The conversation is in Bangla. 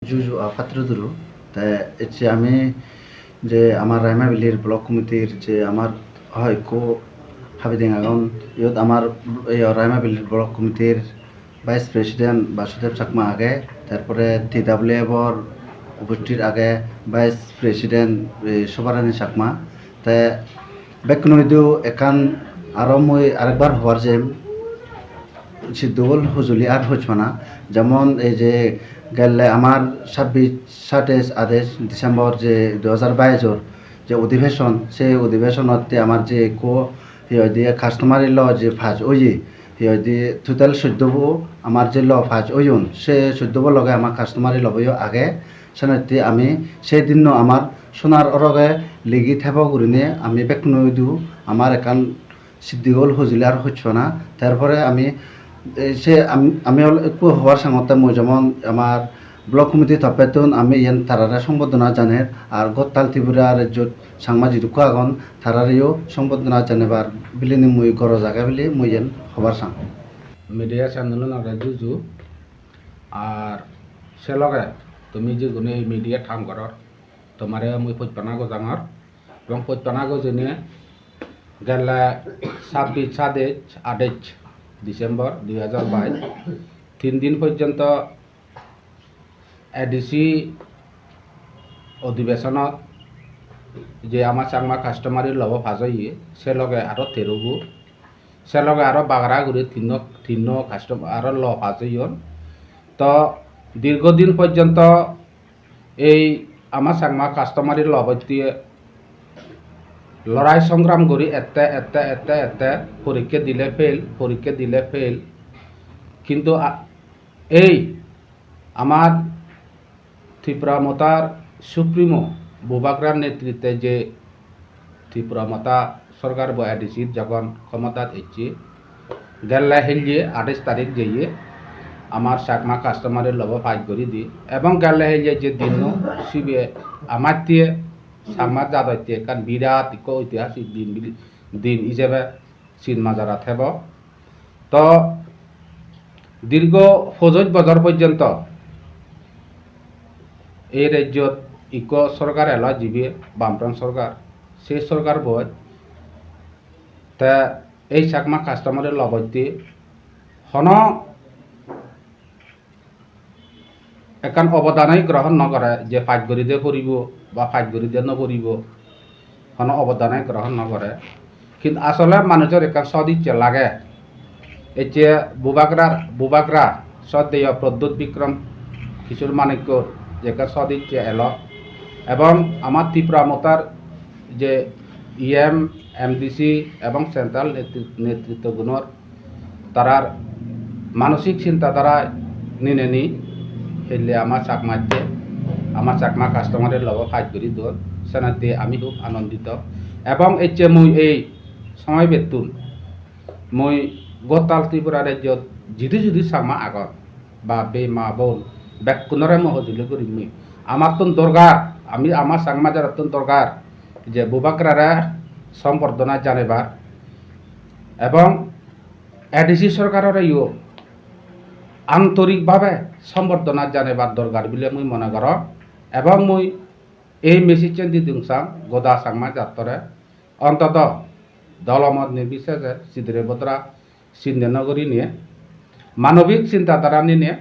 জুজু পাত্রদুরু তাই এসে আমি যে আমার রাইমাবিলির ব্লক কমিটির যে আমার হয় কো হাবিদিং আগন ইয়ত আমার এই রাইমাবিলির ব্লক কমিটির ভাইস প্রেসিডেন্ট বাসুদেব চাকমা আগে তারপরে TWF উপস্থিত আগে ভাইস প্রেসিডেন্ট শোভারানী চাকমা তাই বেকনইদু একান আরো মই আরেকবার হওয়ার যে সিদ্ধগোল হুজুলি আর হচ্ছে না যেমন এই যে গেলে আমার 27 আদেশ ডিসেম্বর যে 2022 যে অধিবেশন সেই অধিবেশনতে আমার যে কো দিয়ে কাস্টমারি ল যে ফাজ ওই দিয়ে টোটাল 14 আমার যে ল ফাজ ওইন সে 14 লগে আমার কাস্টমারি লবইও আগে সেনাতে আমি সেই দিন আমার সোনার অরগে লিগি থেব করিনে আমি বেকনইদু আমার একান সিদ্ধিগোল হুজুলি আর হচ্ছে না তারপরে আমি সে আমি একটু হওয়ার সামর্থ্য মই যেমন আমার ব্লক কমিটি তপেতন আমি ইয়ান তারারা সম্বোধনা জানে আর গতাল ত্রিপুরা রাজ্যত সাংমাজিক আগন তারারিও সম্বোধনা জানেবার বিলিনি মই গর জায়গা বলে মই ইয়ান হবার সাং মিডিয়া চ্যানেল জুজু আর সে লগে তুমি যে গুণে মিডিয়া ঠাম কর তোমারে মুই পৈপানাগো জাঙর এবং পৈপানাগো জেনে গেলা 27 ডিসেম্বর 2022 3 দিন পর্যন্ত এডিসি অধিবেশনত যে আমার চাংমা কাস্টমারি লব ফাজইয়ে সে লগে আরো তেরুগু সে লগে আরো বাগড়াগুড়ি তিন কাস্টমার আরো ল ফাজইন তো দীর্ঘদিন পর্যন্ত এই আমার চাংমা কাস্টমারি লবতীয় লড়াই সংগ্রাম করি এতে পরীক্ষা দিলে ফেল কিন্তু এই আমার ত্রিপুরা মতার সুপ্রিমো বুবাগ্রার নেতৃত্বে যে ত্রিপুরা মতা সরকার এডিসির যখন ক্ষমতা এসছে গেল্লা হেলিয়ে 28 তারিখ যেয়ে আমার চাকমা কাস্টমারের লব ফাইট করে দি এবং গেল্লা হেলিয়ে যে দিন শিবে আমার দিয়ে সাংমাদ যাদতে কারণ বিরাট ঐতিহাসিক দিন হিসেবে চিনমাজারা থেব তো দীর্ঘ 50 বছর পর্যন্ত এই রাজ্যত সরকার এলা জীবে বামফ্রন্ট সরকার সেই সরকার বই তা এই চাকমা কাস্টমারের লবতে হন একান অবদানই গ্রহণ নকরে যে ফাইট করি দিয়ে করিব বা ফাইট করি দিয়ে নকরিব কোনো অবদানই গ্রহণ নকরে কিন্তু আসলে মানুষের একান সদিচ্ছা লাগে এতে বুবাগ্রা সদেয় প্রদ্যুৎ বিক্রম কিশোর মানিক্য যে সদিচ্ছা এলো এবং আমার ত্রিপুরা মতার যে MDC এবং সেন্ট্রাল নেতৃত্বগুণর তারার মানসিক চিন্তাধারা নিনে নি হেললে আমার চাকমা কাস্টমারের লব ফাইট করি দোল সেনাতে আমি খুব আনন্দিত এবং এতে মুই এই সময় বেতুন মুই গতাল ত্রিপুরা রাজ্যত যদি চাকমা আগত বা বে মা বোন বেকুনরে মহজুলি করি মুই আমার তো দরকার আমার চাকমা যারা তো দরকার যে বুবাগ্রারা সম্বর্ধনা জানেবার এবং এডিসি সরকারের ইও আন্তরিকভাবে সম্বর্ধনা জানেবার দরকার বলে মুই মনে কর এবং মুই এই মেসেজ দিদিংসাম গদা চাংমা যাত্রে অন্তত দলমত নির্বিশেষে সিদ্ধরে বদ্রা চিন্তা নগরী নিয়ে মানবিক চিন্তাধারা নিয়ে